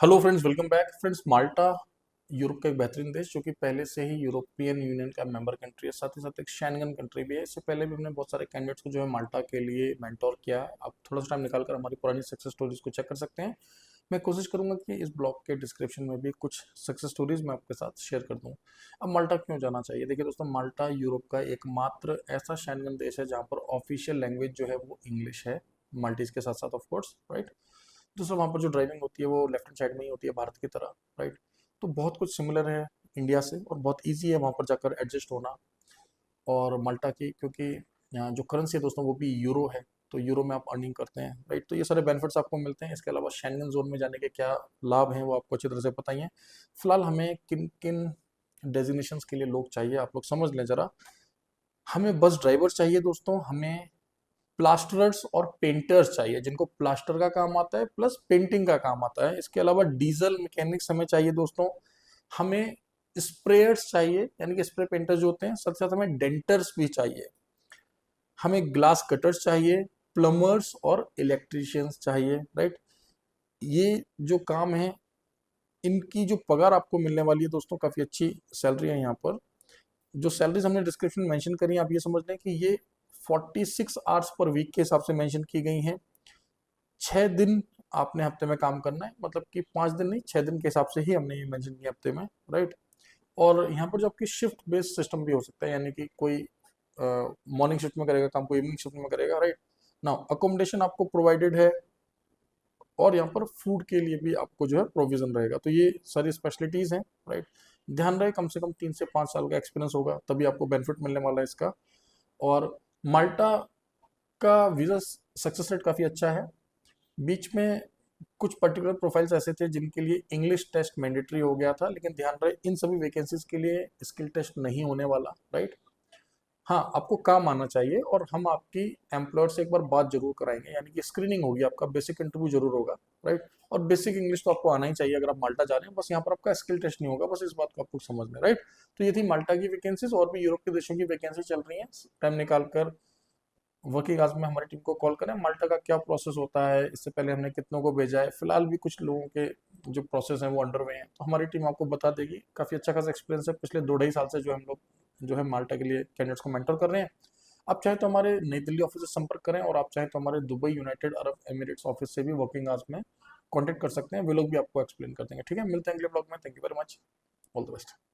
Hello friends, welcome back friends. Malta Europe का एक बेहतरीन देश जो कि पहले से ही यूरोपियन यूनियन का मेंबर कंट्री है, साथ ही साथ एक शेंगन कंट्री भी है। इससे पहले भी हमने बहुत सारे कैंडिडेट्स को जो है माल्टा के लिए मेंटोर किया है। आप थोड़ा सा टाइम निकाल कर हमारी पुरानी सक्सेस स्टोरीज को चेक कर सकते हैं। मैं कोशिश करूंगा कि इस ब्लॉग के डिस्क्रिप्शन में भी कुछ सक्सेस स्टोरीज मैं आपके साथ शेयर कर दूं। अब माल्टा क्यों जाना चाहिए? देखिए दोस्तों, माल्टा यूरोप का एकमात्र ऐसा शेंगन देश है जहाँ पर ऑफिशियल लैंग्वेज जो है वो इंग्लिश है, माल्टीज के साथ साथ ऑफ कोर्स, राइट। दूसरा, वहाँ पर जो ड्राइविंग होती है वो लेफ्ट हैंड साइड में ही होती है भारत की तरह, राइट। तो बहुत कुछ सिमिलर है इंडिया से और बहुत इजी है वहाँ पर जाकर एडजस्ट होना। और माल्टा की क्योंकि यहाँ जो करेंसी है दोस्तों वो भी यूरो है, तो यूरो में आप अर्निंग करते हैं, राइट। तो ये सारे बेनिफिट्स आपको मिलते हैं। इसके अलावा शेंगन जोन में जाने के क्या लाभ हैं वो आपको अच्छी तरह से पता ही है। फिलहाल हमें किन किन डेजिग्नेशंस के लिए लोग चाहिए आप लोग समझ लें जरा। हमें बस ड्राइवर चाहिए दोस्तों, हमें प्लास्टरर्स और पेंटर्स चाहिए जिनको प्लास्टर का काम आता है प्लस पेंटिंग का काम आता है। इसके अलावा डीजल मैकेनिक्स हमें चाहिए दोस्तों। हमें स्प्रेयर्स चाहिए यानी कि स्प्रे पेंटर्स जो होते हैं, साथ साथ हमें डेंटर्स भी चाहिए। हमें ग्लास कटर्स चाहिए, प्लम्बर्स और इलेक्ट्रीशियंस चाहिए, राइट। ये जो काम है इनकी जो पगार आपको मिलने वाली है दोस्तों, काफ़ी अच्छी सैलरी है यहाँ पर। जो सैलरीज हमने डिस्क्रिप्शन में मेंशन करी हैं, आप ये समझ लें कि ये 46 आवर्स पर वीक के हिसाब से मेंशन की गई हैं। 6 दिन आपने हफ्ते में काम करना है, मतलब कि 5 दिन नहीं, 6 दिन के हिसाब से ही हमने ये मेंशन किया हफ्ते में, राइट। और यहाँ पर जो आपकी शिफ्ट बेस्ड सिस्टम भी हो सकता है, यानी कि कोई मॉर्निंग शिफ्ट में करेगा काम, कोई इवनिंग शिफ्ट में करेगा, राइट। ना अकोमोडेशन आपको प्रोवाइडेड है और यहाँ पर फूड के लिए भी आपको जो है प्रोविजन रहेगा। तो ये सारी स्पेशलिटीज़ हैं, राइट। ध्यान रहे कम से कम 3 से 5 साल का एक्सपीरियंस होगा तभी आपको बेनिफिट मिलने वाला है इसका। और माल्टा का वीज़ा सक्सेस रेट काफ़ी अच्छा है। बीच में कुछ पर्टिकुलर प्रोफाइल्स ऐसे थे जिनके लिए इंग्लिश टेस्ट मैंडेटरी हो गया था, लेकिन ध्यान रहे इन सभी वैकेंसीज के लिए स्किल टेस्ट नहीं होने वाला, राइट। हाँ, आपको काम आना चाहिए और हम आपकी एम्प्लॉयर से एक बार बात जरूर कराएंगे, यानी कि स्क्रीनिंग होगी, आपका बेसिक इंटरव्यू जरूर होगा, राइट। और बेसिक इंग्लिश तो आपको आना ही चाहिए अगर आप माल्टा जा रहे हैं। बस यहाँ पर आपका स्किल टेस्ट नहीं होगा, बस इस बात को आपको समझ में, राइट। तो ये थी माल्टा की वैकेंसीज। और भी यूरोप के देशों की वैकेंसी चल रही है, टाइम निकाल कर वर्किंग आवर्स में हमारी टीम को कॉल करें। माल्टा का क्या प्रोसेस होता है, इससे पहले हमने कितनों को भेजा है, फिलहाल भी कुछ लोगों के जो प्रोसेस हैं वो अंडर वे हैं, तो हमारी टीम आपको बता देगी। काफ़ी अच्छा खासा एक्सपीरियंस है पिछले 2 ढाई साल से जो हम लोग जो है माल्टा के लिए कैंडिडेट्स को मेंटर कर रहे हैं। आप चाहे तो हमारे नई दिल्ली ऑफिस से संपर्क करें और आप चाहे तो हमारे Dubai United Arab Emirates office से भी वर्किंग आवर्स में कॉन्टेक्ट कर सकते हैं, वे लोग भी आपको एक्सप्लेन कर देंगे। ठीक है, मिलते हैं अगले ब्लॉग में। Thank you very much, all the best.